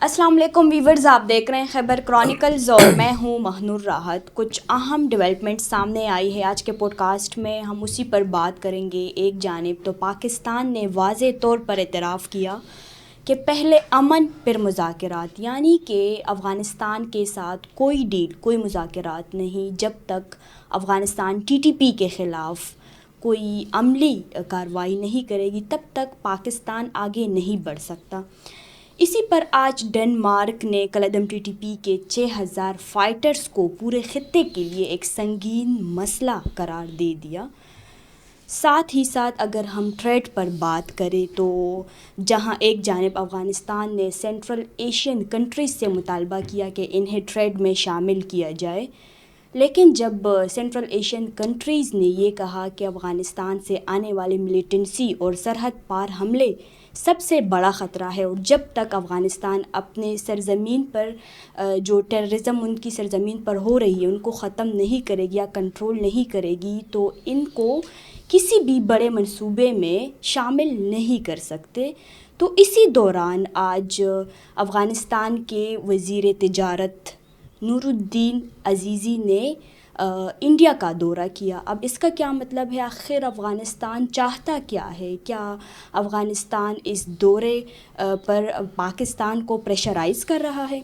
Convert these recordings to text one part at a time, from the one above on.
السلام علیکم ویورز، آپ دیکھ رہے ہیں خیبر کرونیکلز اور میں ہوں مہنور راحت۔ کچھ اہم ڈیولپمنٹ سامنے آئی ہے، آج کے پوڈ کاسٹ میں ہم اسی پر بات کریں گے۔ ایک جانب تو پاکستان نے واضح طور پر اعتراف کیا کہ پہلے امن پھر مذاکرات، یعنی کہ افغانستان کے ساتھ کوئی ڈیل، کوئی مذاکرات نہیں جب تک افغانستان TTP کے خلاف کوئی عملی کارروائی نہیں کرے گی، تب تک پاکستان آگے نہیں بڑھ سکتا۔ اسی پر آج ڈنمارک نے کالعدم TTP کے 6000 فائٹرز کو پورے خطے کے لیے ایک سنگین مسئلہ قرار دے دیا۔ ساتھ ہی ساتھ اگر ہم ٹریڈ پر بات کریں تو جہاں ایک جانب افغانستان نے سینٹرل ایشین کنٹریز سے مطالبہ کیا کہ انہیں ٹریڈ میں شامل کیا جائے، لیکن جب سینٹرل ایشین کنٹریز نے یہ کہا کہ افغانستان سے آنے والے ملیٹنسی اور سرحد پار حملے سب سے بڑا خطرہ ہے، اور جب تک افغانستان اپنے سرزمین پر جو ٹیررزم ان کی سرزمین پر ہو رہی ہے ان کو ختم نہیں کرے گی یا کنٹرول نہیں کرے گی تو ان کو کسی بھی بڑے منصوبے میں شامل نہیں کر سکتے۔ تو اسی دوران آج افغانستان کے وزیر تجارت نور الدین عزیزی نے انڈیا کا دورہ کیا۔ اب اس کا کیا مطلب ہے؟ آخر افغانستان چاہتا کیا ہے؟ کیا افغانستان اس دورے پر پاکستان کو پریشرائز کر رہا ہے؟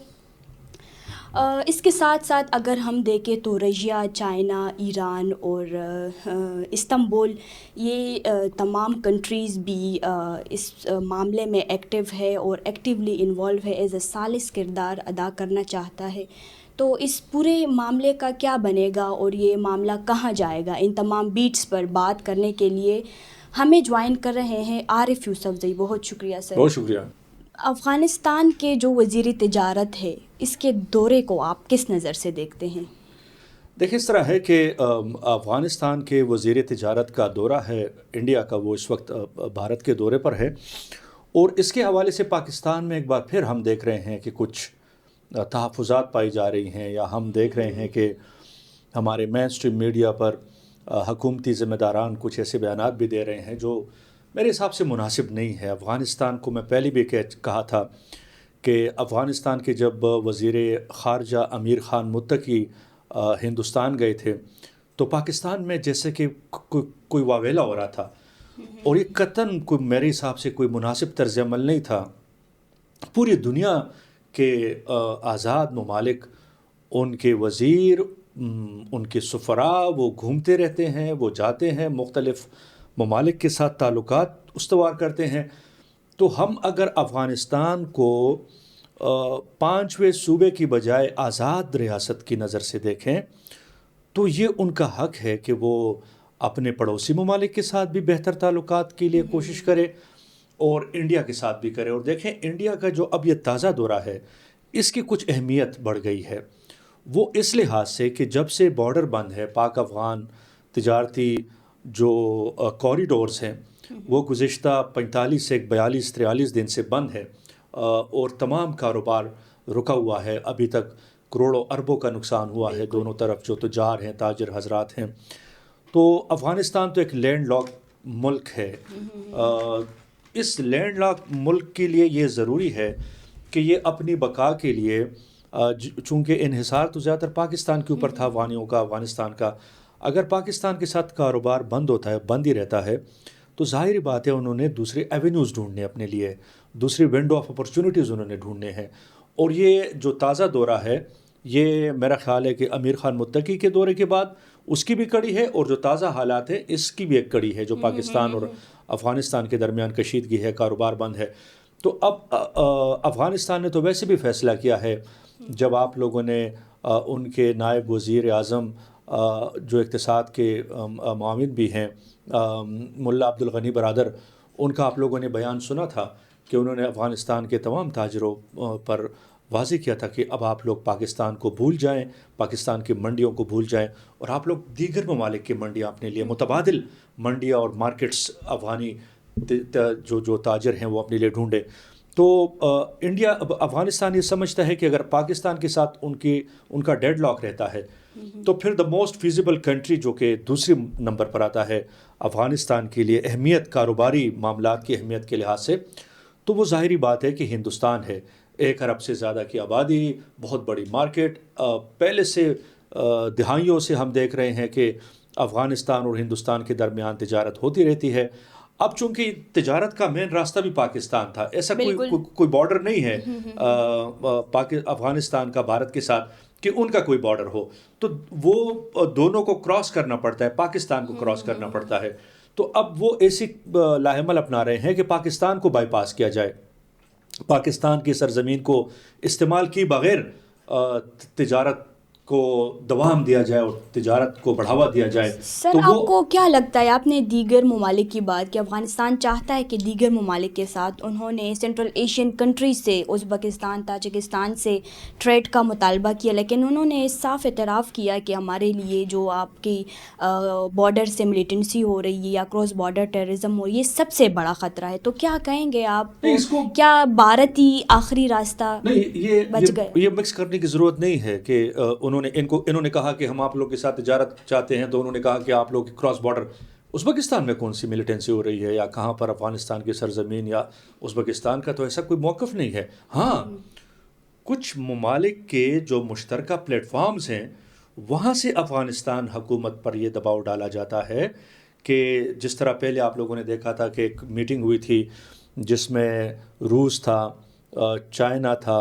اس کے ساتھ ساتھ اگر ہم دیکھیں تو رشیا، چائنا، ایران اور استنبول، یہ تمام کنٹریز بھی اس معاملے میں ایکٹیو ہے اور ایکٹیولی انوالو ہے، ایز اے ثالث کردار ادا کرنا چاہتا ہے۔ تو اس پورے معاملے کا کیا بنے گا اور یہ معاملہ کہاں جائے گا؟ ان تمام بیٹس پر بات کرنے کے لیے ہمیں جوائن کر رہے ہیں عارف یوسفزئی۔ بہت شکریہ سر۔ بہت شکریہ۔ افغانستان کے جو وزیر تجارت ہے، اس کے دورے کو آپ کس نظر سے دیکھتے ہیں؟ دیکھیں، اس طرح ہے کہ افغانستان کے وزیر تجارت کا دورہ ہے انڈیا کا، وہ اس وقت بھارت کے دورے پر ہے، اور اس کے حوالے سے پاکستان میں ایک بار پھر ہم دیکھ رہے ہیں کہ کچھ تحفظات پائی جا رہی ہیں، یا ہم دیکھ رہے ہیں کہ ہمارے مین اسٹریم میڈیا پر حکومتی ذمہ داران کچھ ایسے بیانات بھی دے رہے ہیں جو میرے حساب سے مناسب نہیں ہے۔ افغانستان کو میں پہلے بھی کہا تھا کہ افغانستان کے جب وزیر خارجہ امیر خان متقی ہندوستان گئے تھے تو پاکستان میں جیسے کہ کوئی واویلا ہو رہا تھا، اور یہ قطعاً کوئی میرے حساب سے کوئی مناسب طرز عمل نہیں تھا۔ پوری دنیا کے آزاد ممالک، ان کے وزیر، ان کے سفراء، وہ گھومتے رہتے ہیں، وہ جاتے ہیں مختلف ممالک کے ساتھ تعلقات استوار کرتے ہیں۔ تو ہم اگر افغانستان کو پانچویں صوبے کی بجائے آزاد ریاست کی نظر سے دیکھیں تو یہ ان کا حق ہے کہ وہ اپنے پڑوسی ممالک کے ساتھ بھی بہتر تعلقات کے لیے کوشش کرے اور انڈیا کے ساتھ بھی کرے۔ اور دیکھیں، انڈیا کا جو اب یہ تازہ دورہ ہے، اس کی کچھ اہمیت بڑھ گئی ہے۔ وہ اس لحاظ سے کہ جب سے بارڈر بند ہے، پاک افغان تجارتی جو کوریڈورز ہیں وہ گزشتہ 45 سے 42-43 دن سے بند ہے، اور تمام کاروبار رکا ہوا ہے۔ ابھی تک کروڑوں اربوں کا نقصان ہوا ہے دونوں طرف، جو تجار ہیں، تاجر حضرات ہیں۔ تو افغانستان تو ایک لینڈ لاک ملک ہے۔ اس لینڈ لاک ملک کے لیے یہ ضروری ہے کہ یہ اپنی بقا کے لیے، چونکہ انحصار تو زیادہ تر پاکستان کے اوپر تھا افغانیوں کا، افغانستان کا، اگر پاکستان کے ساتھ کاروبار بند ہوتا ہے، بند ہی رہتا ہے، تو ظاہری بات ہے انہوں نے دوسرے ایونیوز ڈھونڈنے اپنے لیے، دوسری ونڈو آف اپرچونٹیز انہوں نے ڈھونڈنے ہیں۔ اور یہ جو تازہ دورہ ہے، یہ میرا خیال ہے کہ امیر خان متقی کے دورے کے بعد اس کی بھی کڑی ہے، اور جو تازہ حالات ہیں اس کی بھی ایک کڑی ہے، جو پاکستان اور افغانستان کے درمیان کشیدگی ہے، کاروبار بند ہے۔ تو اب افغانستان نے تو ویسے بھی فیصلہ کیا ہے، جب آپ لوگوں نے ان کے نائب وزیر اعظم جو اقتصاد کے معاون بھی ہیں، ملا عبدالغنی برادر، ان کا آپ لوگوں نے بیان سنا تھا کہ انہوں نے افغانستان کے تمام تاجروں پر واضح کیا تھا کہ اب آپ لوگ پاکستان کو بھول جائیں، پاکستان کی منڈیوں کو بھول جائیں، اور آپ لوگ دیگر ممالک کی منڈیاں اپنے لیے، متبادل منڈیاں اور مارکیٹس افغانی جو تاجر ہیں وہ اپنے لیے ڈھونڈیں۔ تو انڈیا، افغانستان یہ سمجھتا ہے کہ اگر پاکستان کے ساتھ ان کا ڈیڈ لاک رہتا ہے تو پھر دا موسٹ فیزیبل کنٹری جو کہ دوسرے نمبر پر آتا ہے افغانستان کے لیے اہمیت، کاروباری معاملات کی اہمیت کے لحاظ سے، تو وہ ظاہری بات ہے کہ ہندوستان ہے، 1 ارب سے زیادہ کی آبادی، بہت بڑی مارکیٹ، پہلے سے دہائیوں سے ہم دیکھ رہے ہیں کہ افغانستان اور ہندوستان کے درمیان تجارت ہوتی رہتی ہے۔ اب چونکہ تجارت کا مین راستہ بھی پاکستان تھا، ایسا بالکل۔ کوئی بارڈر نہیں ہے افغانستان کا بھارت کے ساتھ کہ ان کا کوئی بارڈر ہو، تو وہ دونوں کو کراس کرنا پڑتا ہے، پاکستان کو کراس کرنا پڑتا ہے۔ تو اب وہ ایسی لاہ عمل اپنا رہے ہیں کہ پاکستان کو بائی پاس کیا جائے، پاکستان کی سرزمین کو استعمال کی بغیر تجارت کو دوام دیا جائے اور تجارت کو بڑھاوا دیا جائے۔ سر تو آپ وہ کو کیا لگتا ہے، آپ نے دیگر ممالک کی بات کہ افغانستان چاہتا ہے کہ دیگر ممالک کے ساتھ انہوں نے سینٹرل ایشین کنٹری سے، ازبکستان، تاجکستان سے ٹریڈ کا مطالبہ کیا، لیکن انہوں نے صاف اعتراف کیا کہ ہمارے لیے جو آپ کی بارڈر سے ملیٹنسی ہو رہی ہے یا کراس بارڈر ٹیررزم ہو رہی ہے، یہ سب سے بڑا خطرہ ہے۔ تو کیا کہیں گے آپ، نہیں، اس کو کیا بھارت ہی آخری راستہ نہیں، بچ گئے؟ یہ مکس کرنے کی ضرورت نہیں ہے کہ انہوں نے کہا کہ ہم آپ لوگ کے ساتھ تجارت چاہتے ہیں، تو انہوں نے کہا کہ آپ لوگ کراس بارڈر ازبکستان میں کون سی ملیٹنسی ہو رہی ہے یا کہاں پر افغانستان کی سرزمین یا ازبکستان کا، تو ایسا کوئی موقف نہیں ہے۔ ہاں، کچھ ممالک کے جو مشترکہ پلیٹ فارمز ہیں وہاں سے افغانستان حکومت پر یہ دباؤ ڈالا جاتا ہے کہ جس طرح پہلے آپ لوگوں نے دیکھا تھا کہ ایک میٹنگ ہوئی تھی جس میں روس تھا، چائنا تھا،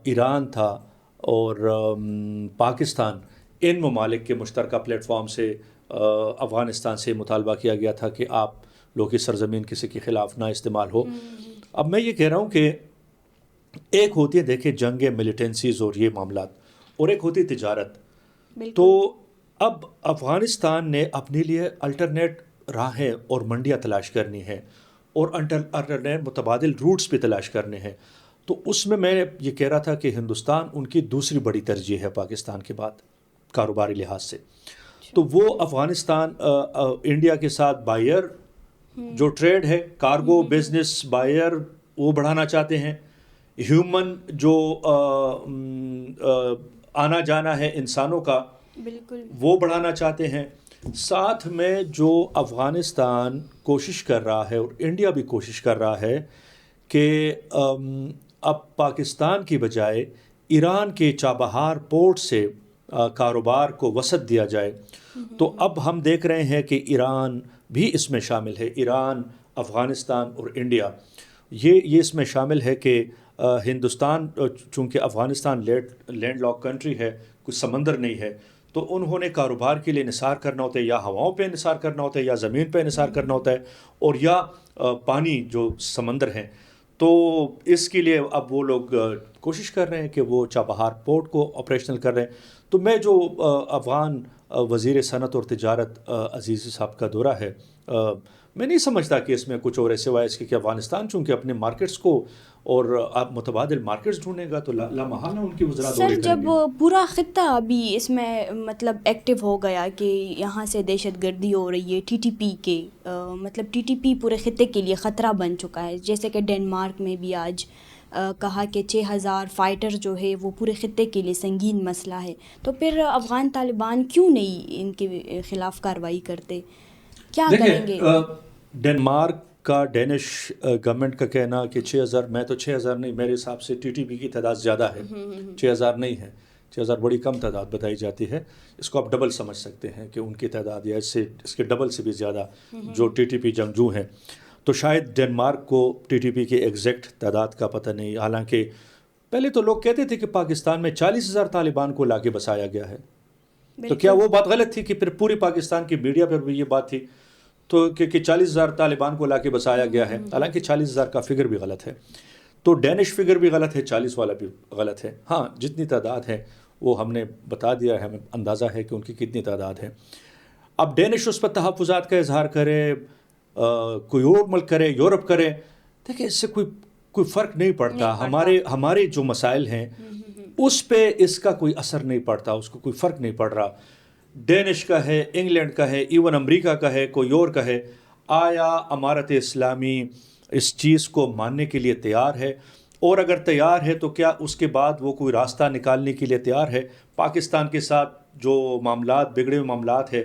ایران تھا اور پاکستان، ان ممالک کے مشترکہ پلیٹ فارم سے افغانستان سے مطالبہ کیا گیا تھا کہ آپ لوگ کی سرزمین کسی کے خلاف نہ استعمال ہو۔ اب میں یہ کہہ رہا ہوں کہ ایک ہوتی ہے دیکھیں جنگ ملیٹنسیز اور یہ معاملات، اور ایک ہوتی ہے تجارت۔ تو اب افغانستان نے اپنے لیے الٹرنیٹ راہیں اور منڈیاں تلاش کرنی ہیں اور الٹرنیٹ متبادل روٹس بھی تلاش کرنے ہیں۔ تو اس میں یہ کہہ رہا تھا کہ ہندوستان ان کی دوسری بڑی ترجیح ہے پاکستان کے بعد کاروباری لحاظ سے۔ تو وہ افغانستان انڈیا کے ساتھ بائر جو ٹریڈ ہے، کارگو بزنس بائر، وہ بڑھانا چاہتے ہیں، ہیومن جو آنا جانا ہے انسانوں کا، بالکل وہ بڑھانا چاہتے ہیں۔ ساتھ میں جو افغانستان کوشش کر رہا ہے اور انڈیا بھی کوشش کر رہا ہے کہ اب پاکستان کی بجائے ایران کے چابہار پورٹ سے کاروبار کو وسعت دیا جائے۔ تو اب ہم دیکھ رہے ہیں کہ ایران بھی اس میں شامل ہے، ایران، افغانستان اور انڈیا یہ اس میں شامل ہے کہ ہندوستان چونکہ افغانستان لینڈ لاک کنٹری ہے، کوئی سمندر نہیں ہے، تو انہوں نے کاروبار کے لیے انحصار کرنا ہوتا ہے، یا ہواؤں پہ انحصار کرنا ہوتا ہے یا زمین پہ انحصار کرنا ہوتا ہے، اور یا پانی جو سمندر ہیں۔ تو اس کے لیے اب وہ لوگ کوشش کر رہے ہیں کہ وہ چابہار پورٹ کو آپریشنل کر رہے ہیں۔ تو میں جو افغان وزیر صنعت اور تجارت عزیزی صاحب کا دورہ ہے، میں نہیں سمجھتا کہ اس میں کچھ اور ہے سوائے اس کے کہ افغانستان چونکہ اپنے مارکیٹس کو اور متبادل مارکیٹس ڈھونڈے گا تو لامحالہ ان کی وزراء دورے سر، کریں جب گے۔ پورا خطہ ابھی اس میں مطلب ایکٹیو ہو گیا کہ یہاں سے دہشت گردی ہو رہی ہے، ٹی ٹی پی کے مطلب ٹی ٹی پی پورے خطے کے لیے خطرہ بن چکا ہے، جیسے کہ ڈنمارک میں بھی آج کہا کہ 6000 فائٹر جو ہے وہ پورے خطے کے لیے سنگین مسئلہ ہے، تو پھر افغان طالبان کیوں نہیں ان کے خلاف کارروائی کرتے؟ کیا کریں گے؟ ڈنمارک کا ڈینش گورنمنٹ کا کہنا کہ 6000، میں تو 6000 نہیں، میرے حساب سے ٹی ٹی پی کی تعداد زیادہ ہے، 6000 نہیں ہے، 6000 بڑی کم تعداد بتائی جاتی ہے۔ اس کو آپ ڈبل سمجھ سکتے ہیں کہ ان کی تعداد یا اس کے ڈبل سے بھی زیادہ جو ٹی ٹی پی جنگجو ہیں۔ تو شاید ڈنمارک کو ٹی ٹی پی کی ایگزیکٹ تعداد کا پتہ نہیں، حالانکہ پہلے تو لوگ کہتے تھے کہ پاکستان میں 40,000 طالبان کو لا کے بسایا گیا ہے۔ تو کیا وہ بات غلط تھی کہ پھر پوری پاکستان کی میڈیا پر بھی یہ بات تھی تو کہ 40,000 طالبان کو لا کے بسایا گیا ہے؟ حالانکہ 40,000 کا فگر بھی غلط ہے، تو ڈینش فگر بھی غلط ہے، 40 والا بھی غلط ہے۔ ہاں، جتنی تعداد ہے وہ ہم نے بتا دیا ہے، ہمیں اندازہ ہے کہ ان کی کتنی تعداد ہے۔ اب ڈینش اس پر تحفظات کا اظہار کرے، کوئی اور ملک کرے، یورپ کرے، دیکھیں اس سے کوئی فرق نہیں پڑتا۔ ہمارے جو مسائل ہیں اس پہ اس کا کوئی اثر نہیں پڑتا، اس کو کوئی فرق نہیں پڑ رہا۔ ڈینش کا ہے، انگلینڈ کا ہے، ایون امریکہ کا ہے، کوئی اور کا ہے، آیا امارت اسلامی اس چیز کو ماننے کے لیے تیار ہے؟ اور اگر تیار ہے تو کیا اس کے بعد وہ کوئی راستہ نکالنے کے لیے تیار ہے؟ پاکستان کے ساتھ جو معاملات، بگڑے ہوئے معاملات ہیں،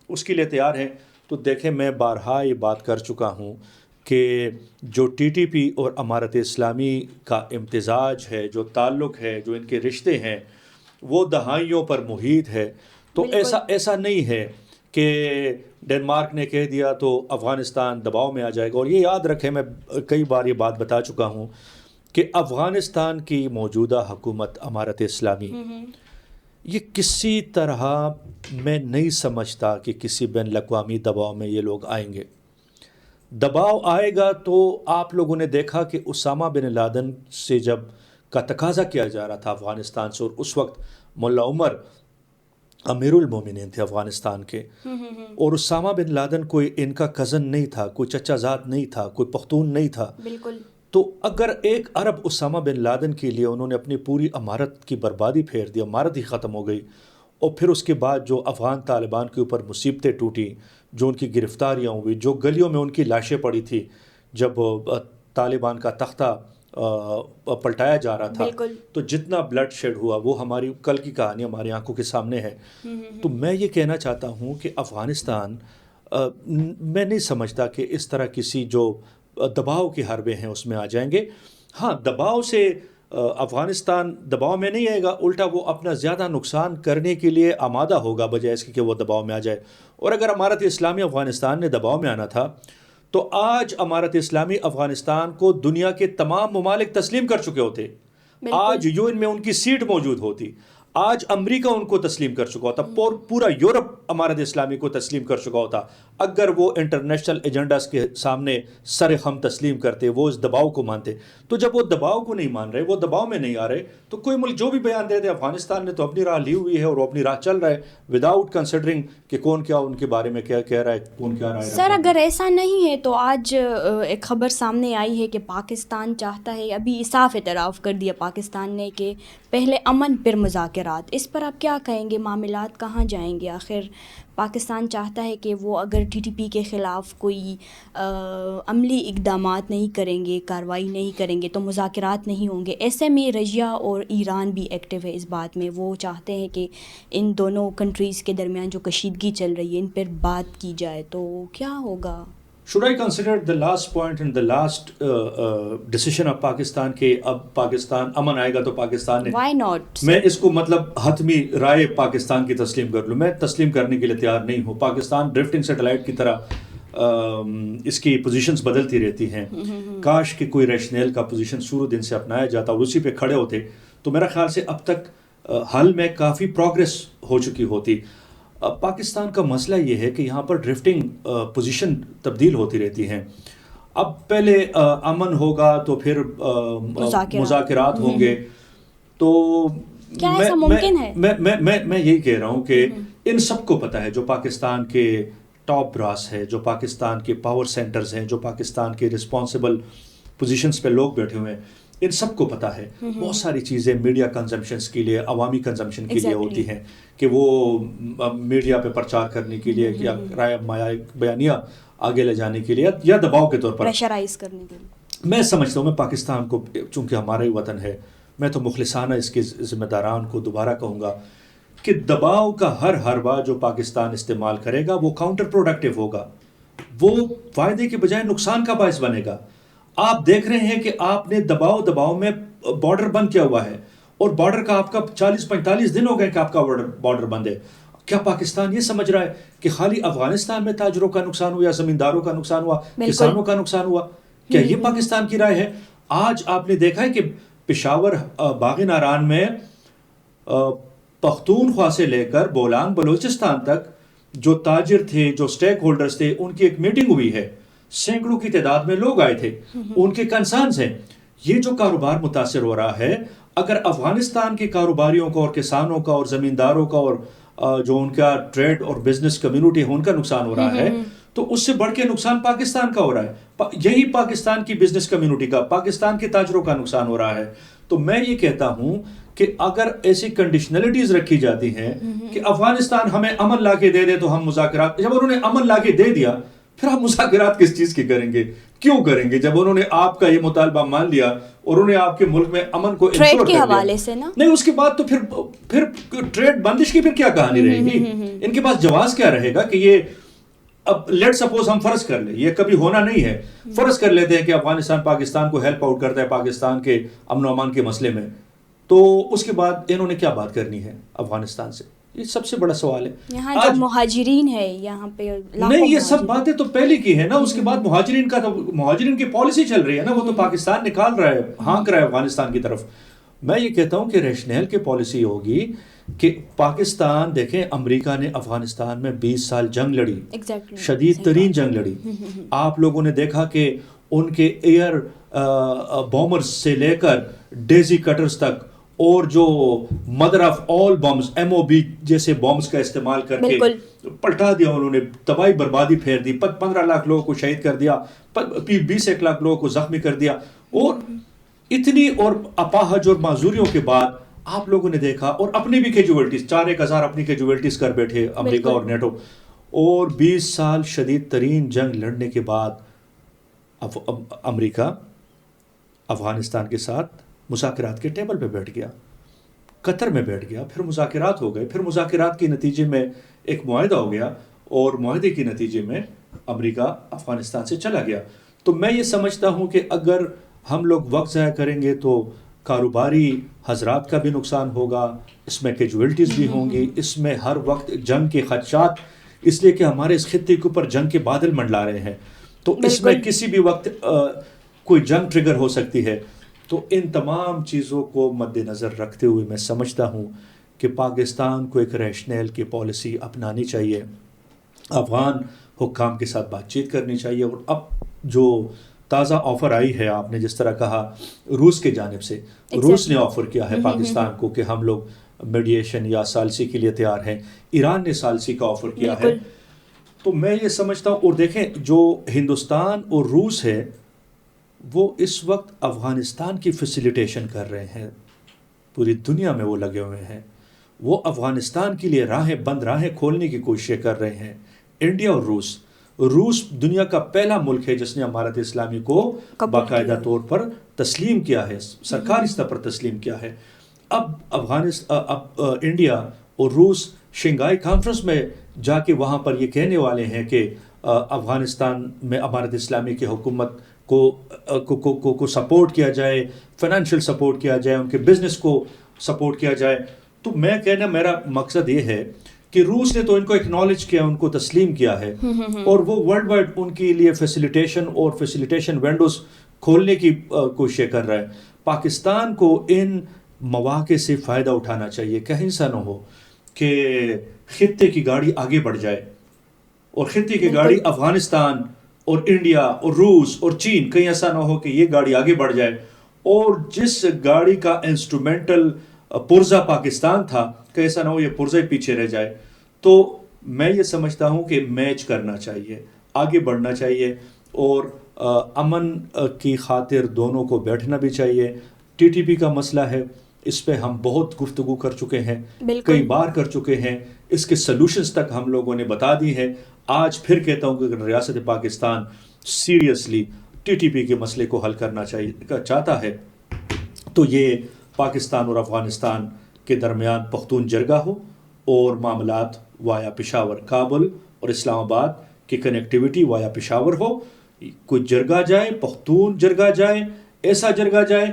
اس کے لیے تیار ہے؟ تو دیکھیں، میں بارہا یہ بات کر چکا ہوں کہ جو ٹی ٹی پی اور امارت اسلامی کا امتزاج ہے، جو تعلق ہے، جو ان کے رشتے ہیں، وہ دہائیوں پر محیط ہے. تو ایسا نہیں ہے کہ ڈنمارک نے کہہ دیا تو افغانستان دباؤ میں آ جائے گا. اور یہ یاد رکھیں، میں کئی بار یہ بات بتا چکا ہوں کہ افغانستان کی موجودہ حکومت امارت اسلامی یہ کسی طرح میں نہیں سمجھتا کہ کسی بین الاقوامی دباؤ میں یہ لوگ آئیں گے. دباؤ آئے گا تو آپ لوگوں نے دیکھا کہ اسامہ بن لادن سے جب کا تقاضا کیا جا رہا تھا افغانستان سے، اور اس وقت ملا عمر امیر المومنین تھے افغانستان کے، اور اسامہ بن لادن کوئی ان کا کزن نہیں تھا، کوئی چچا زاد نہیں تھا، کوئی پختون نہیں تھا. بالکل. تو اگر ایک عرب اسامہ بن لادن کے لیے انہوں نے اپنی پوری امارت کی بربادی پھیر دی، امارت ہی ختم ہو گئی، اور پھر اس کے بعد جو افغان طالبان کے اوپر مصیبتیں ٹوٹی، جو ان کی گرفتاریاں ہوئی، جو گلیوں میں ان کی لاشیں پڑی تھی جب طالبان کا تختہ پلٹایا جا رہا تھا، تو جتنا بلڈ شیڈ ہوا وہ ہماری کل کی کہانی ہماری آنکھوں کے سامنے ہے. تو میں یہ کہنا چاہتا ہوں کہ افغانستان، میں نہیں سمجھتا کہ اس طرح کسی جو دباؤ کے حربے ہیں اس میں آ جائیں گے. ہاں، دباؤ سے افغانستان دباؤ میں نہیں آئے گا، الٹا وہ اپنا زیادہ نقصان کرنے کے لیے آمادہ ہوگا بجائے اس کے کہ وہ دباؤ میں آ جائے. اور اگر امارت اسلامی افغانستان نے دباؤ میں آنا تھا تو آج امارت اسلامی افغانستان کو دنیا کے تمام ممالک تسلیم کر چکے ہوتے. آج یو این میں ان کی سیٹ موجود ہوتی، آج امریکہ ان کو تسلیم کر چکا ہوتا، پورا یورپ امارت اسلامی کو تسلیم کر چکا ہوتا اگر وہ انٹرنیشنل ایجنڈاز کے سامنے سر خم تسلیم کرتے، وہ اس دباؤ کو مانتے. تو جب وہ دباؤ کو نہیں مان رہے، وہ دباؤ میں نہیں آ رہے، تو کوئی ملک جو بھی بیان دے دے، افغانستان نے تو اپنی راہ لی ہوئی ہے اور وہ اپنی راہ چل رہا ہے وداؤٹ کنسیڈرنگ کہ کون کیا ان کے بارے میں کیا کہہ رہا ہے، کون کیا رائے. سر اگر ایسا نہیں ہے تو آج ایک خبر سامنے آئی ہے کہ پاکستان چاہتا ہے، ابھی صاف اعتراف کر دیا پاکستان نے کہ پہلے امن پھر مذاکرات. اس پر آپ کیا کہیں گے؟ معاملات کہاں جائیں گے؟ آخر پاکستان چاہتا ہے کہ وہ اگر ٹی ٹی پی کے خلاف کوئی عملی اقدامات نہیں کریں گے، کارروائی نہیں کریں گے تو مذاکرات نہیں ہوں گے. ایسے میں رشیا اور ایران بھی ایکٹیو ہے اس بات میں، وہ چاہتے ہیں کہ ان دونوں کنٹریز کے درمیان جو کشیدگی چل رہی ہے ان پر بات کی جائے. تو کیا ہوگا؟ Should I consider the last point and the last decision of Pakistan کہ اب پاکستان امن آئے گا تو پاکستان نے، Why not? میں اس کو مطلب حتمی رائے پاکستان کی تسلیم کر لوں؟ میں تسلیم کرنے کے لیے تیار نہیں ہوں. پاکستان ڈرفٹنگ سیٹلائٹ کی طرح اس کی پوزیشنز بدلتی رہتی ہیں. کاش کہ کوئی ریشنل کا پوزیشن شروع دن سے اپنایا جاتا اور اسی پہ کھڑے ہوتے تو میرا خیال سے اب تک حل میں کافی پروگریس ہو چکی ہوتی. پاکستان کا مسئلہ یہ ہے کہ یہاں پر ڈرفٹنگ پوزیشن تبدیل ہوتی رہتی ہیں. اب پہلے امن ہوگا تو پھر مذاکرات ہوں گے. تو کیا ایسا ممکن ہے؟ میں یہی کہہ رہا ہوں کہ ان سب کو پتہ ہے، جو پاکستان کے ٹاپ براس ہے، جو پاکستان کے پاور سینٹرز ہیں، جو پاکستان کے رسپانسبل پوزیشنز پہ لوگ بیٹھے ہوئے ہیں، ان سب کو پتہ ہے بہت ساری چیزیں میڈیا کنزمپشنز کے لیے، عوامی کنزمپشن کے لیے ہوتی ہیں کہ وہ میڈیا پہ پرچار کرنے کے لیے یا رائے بیانیہ آگے لے جانے کے لیے یا دباؤ کے طور پر پریشرائز کرنے کے لیے. میں سمجھتا ہوں، میں پاکستان کو چونکہ ہمارا ہی وطن ہے، میں تو مخلصانہ اس کے ذمہ داران کو دوبارہ کہوں گا کہ دباؤ کا ہر حربہ جو پاکستان استعمال کرے گا وہ کاؤنٹر پروڈکٹیو ہوگا، وہ فائدے کے بجائے نقصان کا باعث بنے گا. آپ دیکھ رہے ہیں کہ آپ نے دباؤ میں بارڈر بند کیا ہوا ہے اور بارڈر کا آپ کا 40-45 دن ہو گئے کہ آپ کا بارڈر بند ہے. کیا پاکستان یہ سمجھ رہا ہے کہ خالی افغانستان میں تاجروں کا نقصان ہوا یا زمینداروں کا نقصان ہوا، کسانوں کا نقصان ہوا؟ کیا یہ پاکستان کی رائے ہے؟ آج آپ نے دیکھا ہے کہ پشاور باغ ناران میں پختونخوا سے لے کر بولان بلوچستان تک جو تاجر تھے، جو سٹیک ہولڈرز تھے، ان کی ایک میٹنگ ہوئی ہے. سینکڑوں کی تعداد میں لوگ آئے تھے، ان کے کنسرنز ہیں. یہ جو کاروبار متاثر ہو رہا ہے، اگر افغانستان کے کاروباریوں کا اور کسانوں کا اور زمینداروں کا اور جو ان کا ٹریڈ اور بزنس کمیونٹی ہے ان کا نقصان ہو رہا ہے، تو اس سے بڑھ کے نقصان پاکستان کا ہو رہا ہے. یہی پاکستان کی بزنس کمیونٹی کا، پاکستان کے تاجروں کا نقصان ہو رہا ہے. تو میں یہ کہتا ہوں کہ اگر ایسی کنڈیشنلٹیز رکھی جاتی ہیں کہ افغانستان ہمیں امن لا کے دے دے تو ہم مذاکرات، جب انہوں نے امن لا کے دے دیا پھر آپ مذاکرات کس چیز کی کریں گے؟ کیوں کریں گے جب انہوں نے آپ کا یہ مطالبہ مان لیا اور انہوں نے آپ کے ملک میں امن کو انشور کر دیا؟ ٹریڈ کے حوالے سے نا، نہیں، اس کے بعد تو پھر ٹریڈ بندش کی پھر کیا کہانی رہے گی؟ ان کے پاس جواز کیا رہے گا کہ یہ اب لیٹ سپوز ہم فرض کر لیں، یہ کبھی ہونا نہیں ہے، فرض کر لیتے ہیں کہ افغانستان پاکستان کو ہیلپ آؤٹ کرتا ہے پاکستان کے امن و امان کے مسئلے میں، تو اس کے بعد انہوں نے کیا بات کرنی ہے افغانستان سے؟ یہ سب سے بڑا سوال ہے. یہاں جو مہاجرین ہے یہاں پہ نہیں، یہ سب باتیں تو پہلے کی ہے نا. اس کے بعد مہاجرین کا تو مہاجرین کی پالیسی چل رہی ہے نا، وہ تو پاکستان نکال رہا ہے، ہانک رہا ہے افغانستان کی طرف. میں یہ کہتا ہوں کہ ریشنل کی پالیسی ہوگی کہ پاکستان، دیکھیں امریکہ نے افغانستان میں 20 سال جنگ لڑی، شدید ترین جنگ لڑی. آپ لوگوں نے دیکھا کہ ان کے ایئر بومرز سے لے کر ڈیزی کٹرز تک، اور جو mother of all bums MOB جیسے بمز کا استعمال کر کے پلٹا دیا انہوں نے، تباہی بربادی پھیر دی، 15 لاکھ لوگوں کو شہید کر دیا، 20 لاکھ لوگوں کو زخمی کر دیا. اور اتنی اور اپاہج اور معذوریوں کے بعد آپ لوگوں نے دیکھا، اور اپنی بھی کیجویلٹیز 4,000 اپنی کیجویلٹیز کر بیٹھے امریکہ اور نیٹو. اور 20 سال شدید ترین جنگ لڑنے کے بعد امریکہ افغانستان کے ساتھ مذاکرات کے ٹیبل پہ بیٹھ گیا، قطر میں بیٹھ گیا، پھر مذاکرات ہو گئے، پھر مذاکرات کے نتیجے میں ایک معاہدہ ہو گیا، اور معاہدے کے نتیجے میں امریکہ افغانستان سے چلا گیا. تو میں یہ سمجھتا ہوں کہ اگر ہم لوگ وقت ضائع کریں گے تو کاروباری حضرات کا بھی نقصان ہوگا، اس میں کیجویلٹیز بھی ہوں گی، اس میں ہر وقت جنگ کے خدشات، اس لیے کہ ہمارے اس خطے کے اوپر جنگ کے بادل منڈلا رہے ہیں، تو اس میں کسی بھی وقت کوئی جنگ ٹریگر ہو سکتی ہے. تو ان تمام چیزوں کو مد نظر رکھتے ہوئے میں سمجھتا ہوں کہ پاکستان کو ایک ریشنل کی پالیسی اپنانی چاہیے، افغان حکام کے ساتھ بات چیت کرنی چاہیے. اور اب جو تازہ آفر آئی ہے، آپ نے جس طرح کہا روس کے جانب سے، روس نے آفر کیا ہے پاکستان کو کہ ہم لوگ میڈیشن یا ثالثی کے لیے تیار ہیں، ایران نے ثالثی کا آفر کیا ہے. تو میں یہ سمجھتا ہوں، اور دیکھیں جو ہندوستان اور روس ہے وہ اس وقت افغانستان کی فیسیلیٹیشن کر رہے ہیں، پوری دنیا میں وہ لگے ہوئے ہیں، وہ افغانستان کے لیے بند راہیں کھولنے کی کوششیں کر رہے ہیں. انڈیا اور روس دنیا کا پہلا ملک ہے جس نے امارت اسلامی کو باقاعدہ طور پر تسلیم کیا ہے، سرکاری سطح پر تسلیم کیا ہے. اب انڈیا اور روس شنگھائی کانفرنس میں جا کے وہاں پر یہ کہنے والے ہیں کہ افغانستان میں امارت اسلامی کی حکومت کو سپورٹ کیا جائے، فائنینشیل سپورٹ کیا جائے، ان کے بزنس کو سپورٹ کیا جائے. تو میں کہنا، میرا مقصد یہ ہے کہ روس نے تو ان کو اکنالج کیا، ان کو تسلیم کیا ہے، اور وہ ورلڈ وائڈ ان کے لیے فیسیلیٹیشن ونڈوز کھولنے کی کوششیں کر رہا ہے. پاکستان کو ان مواقع سے فائدہ اٹھانا چاہیے. کہیں ایسا نہ ہو کہ خطے کی گاڑی آگے بڑھ جائے، اور خطے کی گاڑی افغانستان اور انڈیا اور روس اور چین، کہیں ایسا نہ ہو کہ یہ گاڑی آگے بڑھ جائے، اور جس گاڑی کا انسٹرومنٹل پرزہ پاکستان تھا، کہیں ایسا نہ ہو یہ پرزہ پیچھے رہ جائے. تو میں یہ سمجھتا ہوں کہ میچ کرنا چاہیے، آگے بڑھنا چاہیے، اور امن کی خاطر دونوں کو بیٹھنا بھی چاہیے. TTP کا مسئلہ ہے، اس پہ ہم بہت گفتگو کر چکے ہیں، کئی بار کر چکے ہیں، اس کے سلوشنز تک ہم لوگوں نے بتا دی ہیں. آج پھر کہتا ہوں کہ اگر ریاست پاکستان سیریسلی TTP کے مسئلے کو حل کرنا چاہتا ہے تو یہ پاکستان اور افغانستان کے درمیان پختون جرگہ ہو، اور معاملات وایا پشاور، کابل اور اسلام آباد کی کنیکٹیویٹی وایا پشاور ہو. کوئی جرگہ جائے، پختون جرگہ جائے، ایسا جرگہ جائے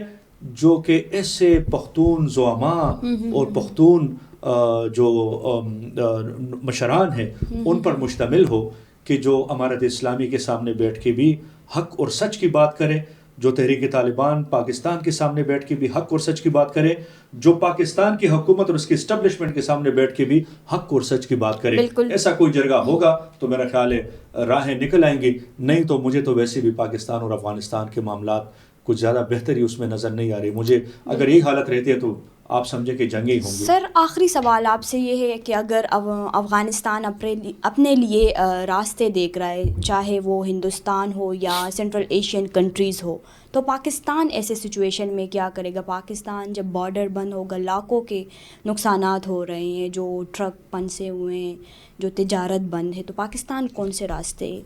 جو کہ ایسے پختون زعماء اور پختون جو مشران ہیں ان پر مشتمل ہو، کہ جو امارت اسلامی کے سامنے بیٹھ کے بھی حق اور سچ کی بات کرے، جو تحریک طالبان پاکستان کے سامنے بیٹھ کے بھی حق اور سچ کی بات کرے، جو پاکستان کی حکومت اور اس کی اسٹیبلشمنٹ کے سامنے بیٹھ کے بھی حق اور سچ کی بات کرے. ایسا کوئی جرگہ ہوگا تو میرا خیال ہے راہیں نکل آئیں گی. نہیں تو مجھے تو ویسے بھی پاکستان اور افغانستان کے معاملات کچھ زیادہ بہتری اس میں نظر نہیں آ رہی. مجھے اگر یہی حالت رہتی ہے تو آپ سمجھیں کہ جنگیں ہوں گی. سر آخری سوال آپ سے یہ ہے کہ اگر افغانستان اپنے لیے راستے دیکھ رہا ہے، چاہے وہ ہندوستان ہو یا سینٹرل ایشین کنٹریز ہو، تو پاکستان ایسے سچویشن میں کیا کرے گا؟ پاکستان جب بارڈر بند ہوگا، لاکھوں کے نقصانات ہو رہے ہیں، جو ٹرک پنسے ہوئے ہیں، جو تجارت بند ہے، تو پاکستان کون سے راستے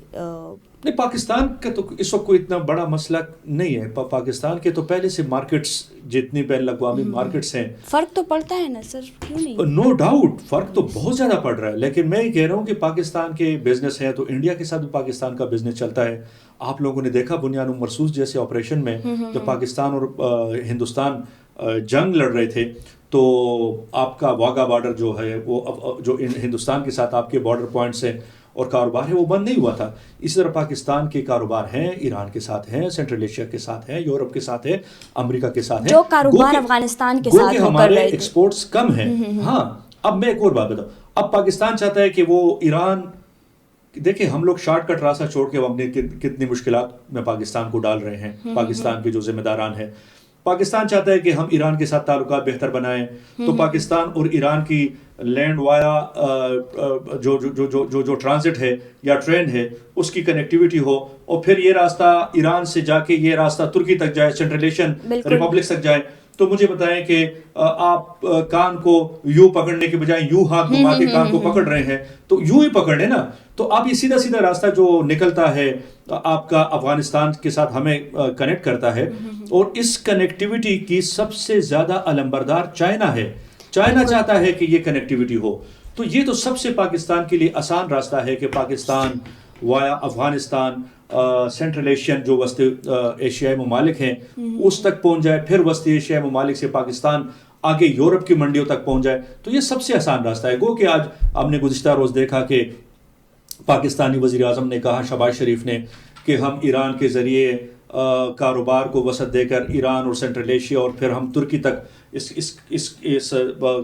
نہیں پاکستان کا تو اس وقت کوئی اتنا بڑا مسئلہ نہیں ہے. پاکستان کے تو پہلے سے مارکیٹس جتنی بین الاقوامی مارکیٹس ہیں, فرق تو پڑتا ہے نا سر, کیوں نہیں؟ نو ڈاؤٹ فرق تو بہت زیادہ پڑ رہا ہے, لیکن میں یہ کہہ رہا ہوں کہ پاکستان کے بزنس ہیں تو انڈیا کے ساتھ بھی پاکستان کا بزنس چلتا ہے. آپ لوگوں نے دیکھا بنیاد مرصوص جیسے آپریشن میں جب پاکستان اور ہندوستان جنگ لڑ رہے تھے تو آپ کا واگا بارڈر جو ہے وہ جو ہندوستان کے ساتھ آپ کے بارڈر پوائنٹس ہیں اور کاروبار ہے وہ بند نہیں ہوا تھا. اسی طرح پاکستان کے کاروبار ہیں ایران کے ساتھ ہیں, سینٹرل ایشیا کے ساتھ ہیں, یورپ کے ساتھ ہیں, امریکہ کے ساتھ ہیں, جو کاروبار افغانستان کے ساتھ وہ کر رہے تھے. ایکسپورٹس کم ہیں. ہاں اب میں ایک اور بات بتاؤں, اب پاکستان چاہتا ہے کہ وہ ایران, دیکھیں ہم لوگ شارٹ کٹ راستہ چھوڑ کے ہم نے کتنی مشکلات میں پاکستان کو ڈال رہے ہیں. پاکستان کے جو ذمہ داران ہیں, پاکستان چاہتا ہے کہ ہم ایران کے ساتھ تعلقات بہتر بنائیں, تو پاکستان اور ایران کی لینڈ وایا جو ٹرانزٹ ہے یا ٹرین ہے اس کی کنیکٹیوٹی ہو, اور پھر یہ راستہ ایران سے جا کے یہ راستہ ترکی تک جائے, سینٹرل ایشین ریپبلک تک جائے. تو مجھے بتائیں کہ آپ کان کو یوں پکڑنے کے بجائے یوں ہاتھ گھما کے کان کو پکڑ رہے ہیں, تو یوں ہی پکڑ لیں نا. تو آپ یہ سیدھا سیدھا راستہ جو نکلتا ہے آپ کا افغانستان کے ساتھ ہمیں کنیکٹ کرتا ہے, اور اس کنیکٹیوٹی کی سب سے زیادہ علمبردار چائنا ہے. چائنا چاہتا ہے کہ یہ کنیکٹیوٹی ہو, تو یہ تو سب سے پاکستان کے لیے آسان راستہ ہے کہ پاکستان وایا افغانستان سینٹرل ایشین جو وسط ایشیائی ممالک ہیں اس تک پہنچ جائے, پھر وسط ایشیائی ممالک سے پاکستان آگے یورپ کی منڈیوں تک پہنچ جائے. تو یہ سب سے آسان راستہ ہے. گو کہ آج ہم نے گزشتہ روز دیکھا کہ پاکستانی وزیر اعظم نے کہا, شہباز شریف نے, کہ ہم ایران کے ذریعے کاروبار کو وسعت دے کر ایران اور سینٹرل ایشیا اور پھر ہم ترکی تک اس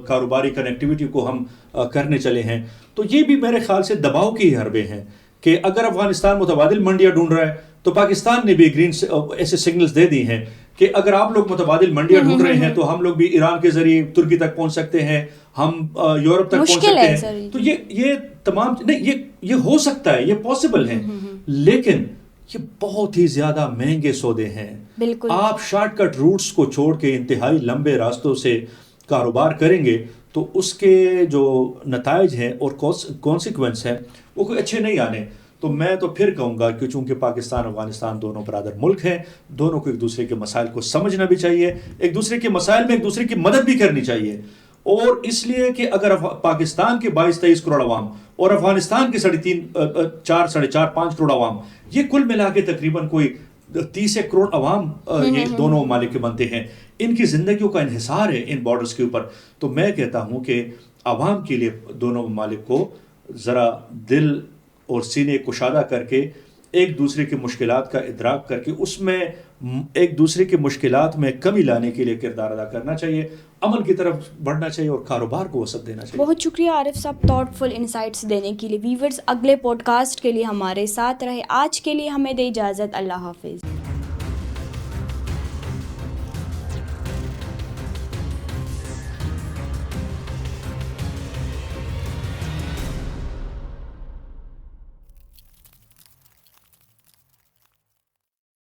کاروباری کنیکٹیوٹی کو ہم کرنے چلے ہیں. تو یہ بھی میرے خیال سے دباؤ کی حربیں ہیں کہ اگر افغانستان متبادل منڈیاں ڈھونڈ رہا ہے تو پاکستان نے بھی گرین ایسے سگنلز دے دی ہیں کہ اگر آپ لوگ متبادل منڈیاں ڈھونڈ رہے ہیں تو ہم لوگ بھی ایران کے ذریعے ترکی تک پہنچ سکتے ہیں, ہم یورپ تک پہنچ سکتے ہیں. تو یہ تمام نہیں, یہ ہو سکتا ہے, یہ پاسبل ہے, لیکن یہ بہت ہی زیادہ مہنگے سودے ہیں. آپ شارٹ کٹ روٹس کو چھوڑ کے انتہائی لمبے راستوں سے کاروبار کریں گے تو اس کے جو نتائج ہیں اور کانسیکوینس ہیں وہ کوئی اچھے نہیں آنے. تو میں تو پھر کہوں گا کہ چونکہ پاکستان افغانستان دونوں برادر ملک ہیں, دونوں کو ایک دوسرے کے مسائل کو سمجھنا بھی چاہیے, ایک دوسرے کے مسائل میں ایک دوسرے کی مدد بھی کرنی چاہیے. اور اس لیے کہ اگر پاکستان کے 22-23 کروڑ عوام اور افغانستان کے 4.5 کروڑ عوام, یہ کل ملا کے تقریباً کوئی 30 کروڑ عوام یہ دونوں ممالک کے بنتے ہیں, ان کی زندگیوں کا انحصار ہے ان بارڈرز کے اوپر. تو میں کہتا ہوں کہ عوام کے لیے دونوں ممالک کو ذرا دل اور سینے کشادہ کر کے ایک دوسرے کی مشکلات کا ادراک کر کے اس میں ایک دوسرے کی مشکلات میں کمی لانے کے لیے کردار ادا کرنا چاہیے, عمل کی طرف بڑھنا چاہیے اور کاروبار کو وسعت دینا چاہیے. بہت شکریہ عارف صاحب تھاٹ فل انسائٹس دینے کے لیے. ویورز اگلے پوڈ کاسٹ کے لیے ہمارے ساتھ رہے. آج کے لیے ہمیں دے اجازت, اللہ حافظ.